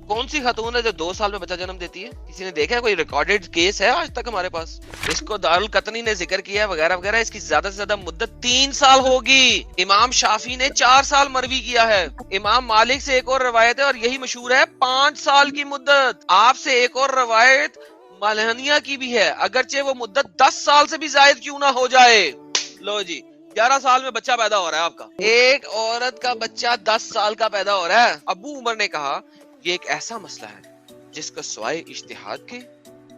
کون سی خاتون ہے جو 2 سال میں بچہ جنم دیتی ہے؟ کسی نے دیکھا ہے؟ کوئی ریکارڈڈ کیس ہے آج تک ہمارے پاس؟ اس کو دارالقطنی نے ذکر کیا ہے وغیرہ وغیرہ. اس کی زیادہ سے زیادہ مدت 3 سال ہوگی. امام شافی نے 4 سال مروی کیا ہے. امام مالک سے ایک اور روایت ہے اور یہی مشہور ہے 5 سال کی مدت. آپ سے ایک اور روایت مالہنیہ کی بھی ہے، اگرچہ وہ مدت 10 سال سے بھی زائد کیوں نہ ہو جائے. لو جی 11 سال میں بچہ پیدا ہو رہا ہے آپ کا. ایک عورت کا بچہ 10 سال کا پیدا ہو رہا ہے. ابو عمر نے کہا یہ ایک ایسا مسئلہ ہے جس کا سوائے اجتہاد کے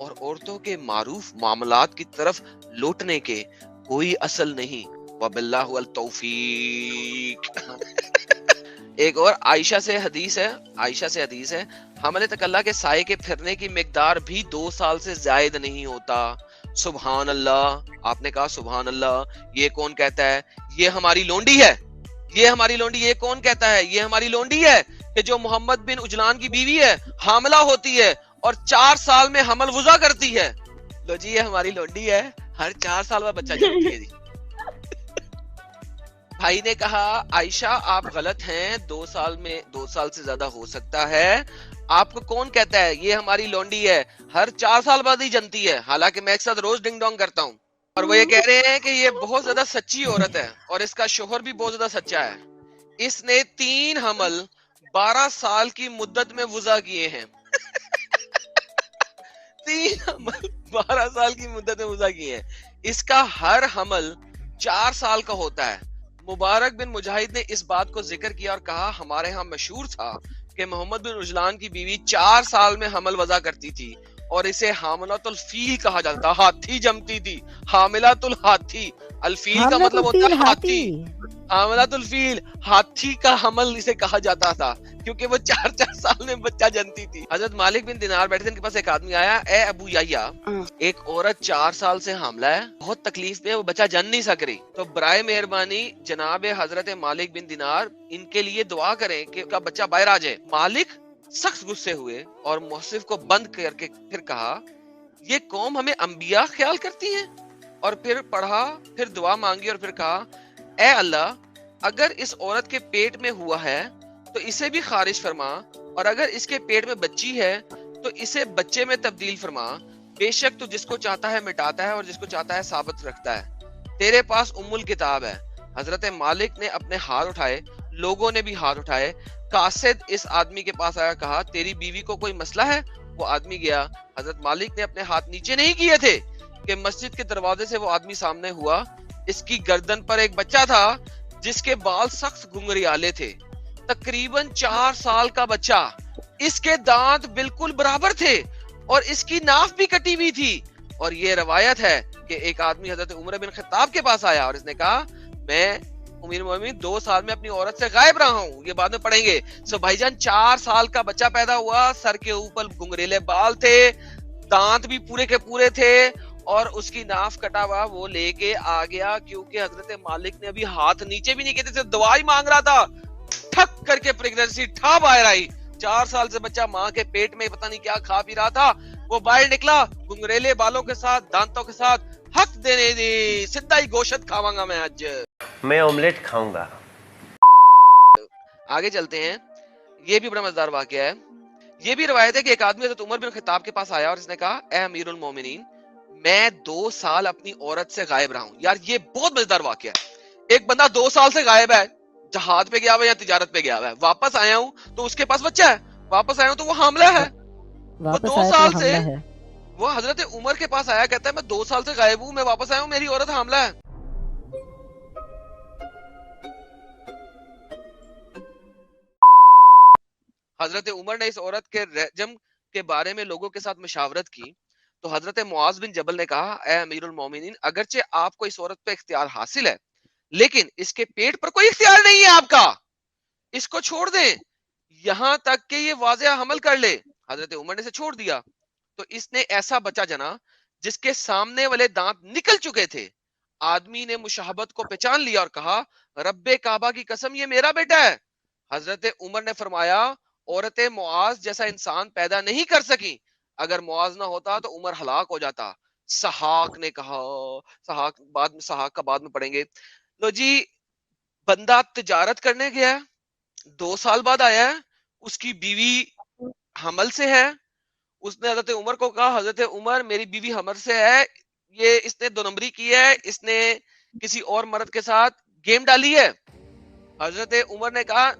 اور عورتوں کے معروف معاملات کی طرف لوٹنے کے کوئی اصل نہیں. وباللہ التوفیق. ایک اور عائشہ سے حدیث ہے حمل تکلہ کے سائے کے پھرنے کی مقدار بھی 2 سال سے زائد نہیں ہوتا. سبحان اللہ. آپ نے کہا سبحان اللہ. یہ کون کہتا ہے؟ یہ ہماری لونڈی ہے. یہ کون کہتا ہے؟ یہ ہماری لونڈی ہے کہ جو محمد بن اجلان کی بیوی ہے، حاملہ ہوتی ہے اور 4 سال میں حمل وضع کرتی ہے. لو جی یہ ہماری لونڈی ہے، ہر 4 سال میں بچہ جنتی ہے. جی بھائی نے کہا عائشہ آپ غلط ہیں، 2 سال سے زیادہ ہو سکتا ہے. آپ کو کون کہتا ہے؟ یہ ہماری لونڈی ہے، ہر 4 سال بعد ہی جنتی ہے. حالانکہ میں ایک ساتھ روز ڈنگ ڈونگ کرتا ہوں. اور وہ یہ کہہ رہے ہیں کہ یہ بہت زیادہ سچی عورت ہے اور اس کا شوہر بھی بہت زیادہ سچا ہے. اس نے 3 حمل 12 سال کی مدت میں وضع کیے ہیں. 3 حمل 12 سال کی مدت میں وضع کیے ہیں. اس کا ہر حمل 4 سال کا ہوتا ہے. مبارک بن مجاہد نے اس بات کو ذکر کیا اور کہا ہمارے ہاں مشہور تھا کہ محمد بن اجلان کی بیوی 4 سال میں حمل وضع کرتی تھی اور اسے حاملۃ الفیل کہا جاتا تھا. ہاتھی جمتی تھی، حاملۃ الہاتھی. الفیل کا مطلب ہوتا ہے ہاتھی. حاملۃ الفیل ہاتھی کا حمل اسے کہا جاتا تھا کیونکہ وہ 4 سال میں بچہ جنتی تھی. حضرت مالک بن دینار بیٹھے تھے، ان کے پاس ایک آدمی آیا. اے ابو یحییٰ، ایک عورت 4 سال سے حاملہ ہے، بہت تکلیف پہ، وہ بچہ جن نہیں سک رہی، تو برائے مہربانی جناب حضرت مالک بن دینار ان کے لیے دعا کریں کہ ان کا بچہ باہر آ جائے. مالک سخت غصے ہوئے اور مصحف کو بند کر کے پھر کہا یہ قوم ہمیں انبیاء خیال کرتی ہیں. اور پھر پڑھا، پھر دعا مانگی اور پھر کہا اے اللہ اگر اس عورت کے پیٹ میں ہوا ہے تو اسے بھی خارج فرما، اور اگر اس کے پیٹ میں بچی ہے تو اسے بچے میں تبدیل فرما. بے شک تو جس کو چاہتا ہے مٹاتا ہے اور جس کو چاہتا ہے ثابت رکھتا ہے. تیرے پاس ام الکتاب ہے. حضرت مالک نے اپنے ہاتھ اٹھائے، لوگوں نے بھی ہاتھ اٹھائے. قاصد اس آدمی کے پاس آیا، کہا تیری بیوی کو کوئی مسئلہ ہے؟ وہ آدمی گیا. حضرت مالک نے اپنے ہاتھ نیچے نہیں کیے تھے کہ مسجد کے دروازے سے وہ آدمی سامنے ہوا. اس کی گردن پر ایک بچہ تھا جس کے بال سخت گنگریالے تھے، تقریباً 4 سال کا بچہ. اس کے دانت بالکل برابر تھے اور اس کی ناف بھی کٹی ہوئی تھی. اور یہ روایت ہے کہ ایک آدمی حضرت عمر بن خطاب کے پاس آیا اور اس نے کہا میں امیر المومنین 2 سال میں اپنی عورت سے غائب رہا ہوں. یہ بعد میں پڑھیں گے. سو بھائی جان 4 سال کا بچہ پیدا ہوا، سر کے اوپر گنگریلے بال تھے، دانت بھی پورے کے پورے تھے اور اس کی ناف کٹا ہوا. وہ لے کے آ گیا کیونکہ حضرت مالک نے ابھی ہاتھ نیچے بھی نہیں کیے تھے، دعا ہی مانگ رہا تھا. ٹھک کر کے پریگننسی ٹھا باہر آئی. 4 سال سے بچہ ماں کے پیٹ میں پتہ نہیں کیا کھا پی رہا تھا، وہ باہر نکلا گنگریلے بالوں کے ساتھ، دانتوں کے ساتھ. حق دینے دی، سیدھا ہی گوشت کھاواں گا میں آج. میں آملیٹ کھاؤں گا. آگے چلتے ہیں. یہ بھی بڑا مزیدار واقعہ ہے. یہ بھی روایت ہے کہ ایک آدمی حضرت عمر بن خطاب کے پاس آیا اور اس نے کہا اے امیر المومنین میں 2 سال اپنی عورت سے غائب رہا ہوں. یار یہ بہت مزیدار واقعہ ہے. ایک بندہ 2 سال سے غائب ہے، جہاد پہ گیا ہوا یا تجارت پہ گیا ہوا ہے، واپس آیا ہوں تو اس کے پاس بچہ ہے، واپس آیا ہوں تو وہ حاملہ ہے. وہ 2 سال سے وہ حضرت عمر کے پاس آیا، کہتا ہے میں 2 سال سے غائب ہوں، میں واپس آیا ہوں، میری عورت حاملہ ہے. حضرت عمر نے اس عورت کے رجم کے بارے میں لوگوں کے ساتھ مشاورت کی تو حضرت معاذ بن جبل نے کہا اے امیر المومنین اگرچہ آپ کو اس عورت پہ اختیار حاصل ہے لیکن اس کے پیٹ پر کوئی اختیار نہیں ہے آپ کا، اس کو چھوڑ دیں یہاں تک کہ یہ واضح حمل کر لے. حضرت عمر نے اسے چھوڑ دیا تو اس نے ایسا بچہ جنا جس کے سامنے والے دانت نکل چکے تھے. آدمی نے مشاہبت کو پہچان لیا اور کہا رب کعبہ کی قسم یہ میرا بیٹا ہے. حضرت عمر نے فرمایا عورت معاذ جیسا انسان پیدا نہیں کر سکی، اگر معاذ نہ ہوتا تو عمر ہلاک ہو جاتا. سحاق نے کہا، سحاق کا بعد میں پڑھیں گے. لو جی بندہ تجارت کرنے گیا 2 سال بعد آیا ہے، اس کی بیوی حمل سے ہے. اس نے حضرت عمر کو کہا حضرت عمر میری بیوی حمل سے ہے, یہ اس نے 2 نمبری کی ہے, اس نے کسی اور مرد کے ساتھ گیم ڈالی ہے. حضرت عمر نے کہا,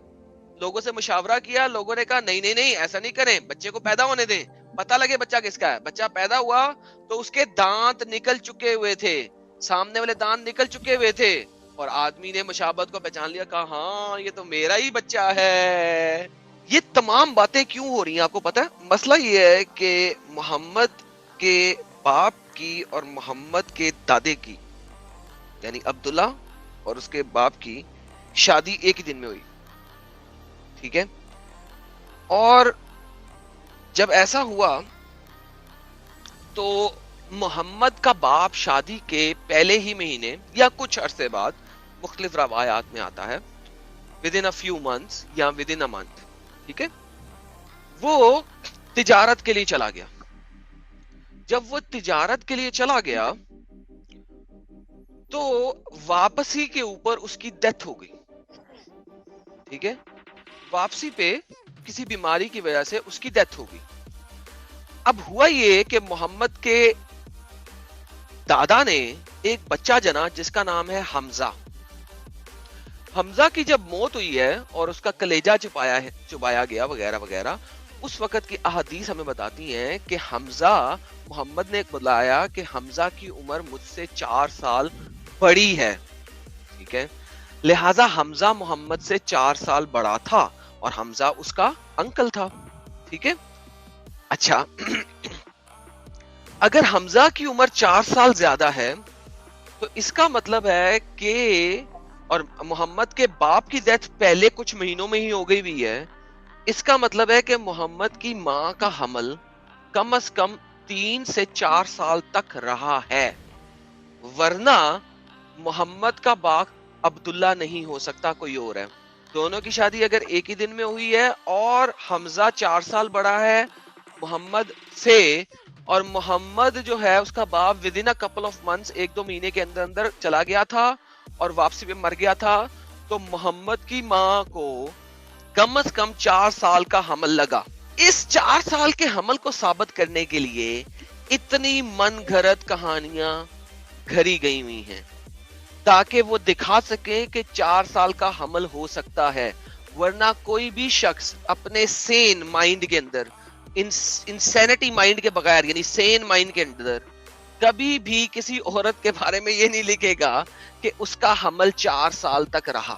لوگوں سے مشاورہ کیا, لوگوں نے کہا نہیں نہیں نہیں ایسا نہیں کریں, بچے کو پیدا ہونے دیں, پتہ لگے بچہ کس کا ہے. بچہ پیدا ہوا تو اس کے دانت نکل چکے ہوئے تھے, سامنے والے دانت نکل چکے ہوئے تھے, اور آدمی نے مشابہت کو پہچان لیا, کہا ہاں یہ تو میرا ہی بچہ ہے. یہ تمام باتیں کیوں ہو رہی ہیں آپ کو پتا ہے؟ مسئلہ یہ ہے کہ محمد کے باپ کی اور محمد کے دادے کی یعنی عبداللہ اور اس کے باپ کی شادی ایک ہی دن میں ہوئی, ٹھیک ہے. اور جب ایسا ہوا تو محمد کا باپ شادی کے پہلے ہی مہینے یا کچھ عرصے بعد, مختلف روایات میں آتا ہے within a few months یا within a month, ٹھیک ہے, وہ تجارت کے لیے چلا گیا. جب وہ تجارت کے لیے چلا گیا تو واپسی کے اوپر اس کی ڈیتھ ہو گئی, ٹھیک ہے, واپسی پہ کسی بیماری کی وجہ سے اس کی ڈیتھ ہو گئی. اب ہوا یہ کہ محمد کے دادا نے ایک بچہ جنا جس کا نام ہے حمزہ. حمزہ کی جب موت ہوئی ہے اور اس کا کلیجہ چبایا گیا وغیرہ وغیرہ, اس وقت کی احادیث ہمیں بتاتی ہیں کہ حمزہ, محمد نے بتایا کہ حمزہ کی عمر مجھ سے 4 سال بڑی ہے, ٹھیک ہے, لہٰذا حمزہ محمد سے 4 سال بڑا تھا اور حمزہ اس کا انکل تھا, ٹھیک ہے. اچھا اگر حمزہ کی عمر 4 سال زیادہ ہے تو اس کا مطلب ہے کہ, اور محمد کے باپ کی ڈیتھ پہلے کچھ مہینوں میں ہی ہو گئی ہوئی ہے, اس کا مطلب ہے کہ محمد کی ماں کا حمل کم از کم 3 سے 4 سال تک رہا ہے, ورنہ محمد کا باپ عبداللہ نہیں ہو سکتا, کوئی اور ہے. دونوں کی شادی اگر ایک ہی دن میں ہوئی ہے اور حمزہ 4 سال بڑا ہے محمد سے, اور محمد جو ہے اس کا باپ ودن اے کپل آف منتھس 1-2 مہینے کے اندر اندر چلا گیا تھا اور واپسی پہ مر گیا تھا, تو محمد کی ماں کو کم از کم 4 سال کا حمل لگا. اس 4 سال کے حمل کو ثابت کرنے کے لیے اتنی من گھڑت کہانیاں گھڑی گئی ہوئی ہیں تاکہ وہ دکھا سکے کہ 4 سال کا حمل ہو سکتا ہے, ورنہ کوئی بھی شخص اپنے سین مائنڈ کے اندر, انسینٹی مائنڈ کے بغیر یعنی سین مائنڈ کے اندر کبھی بھی کسی عورت کے بارے میں یہ نہیں لکھے گا کہ اس کا حمل 4 سال تک رہا.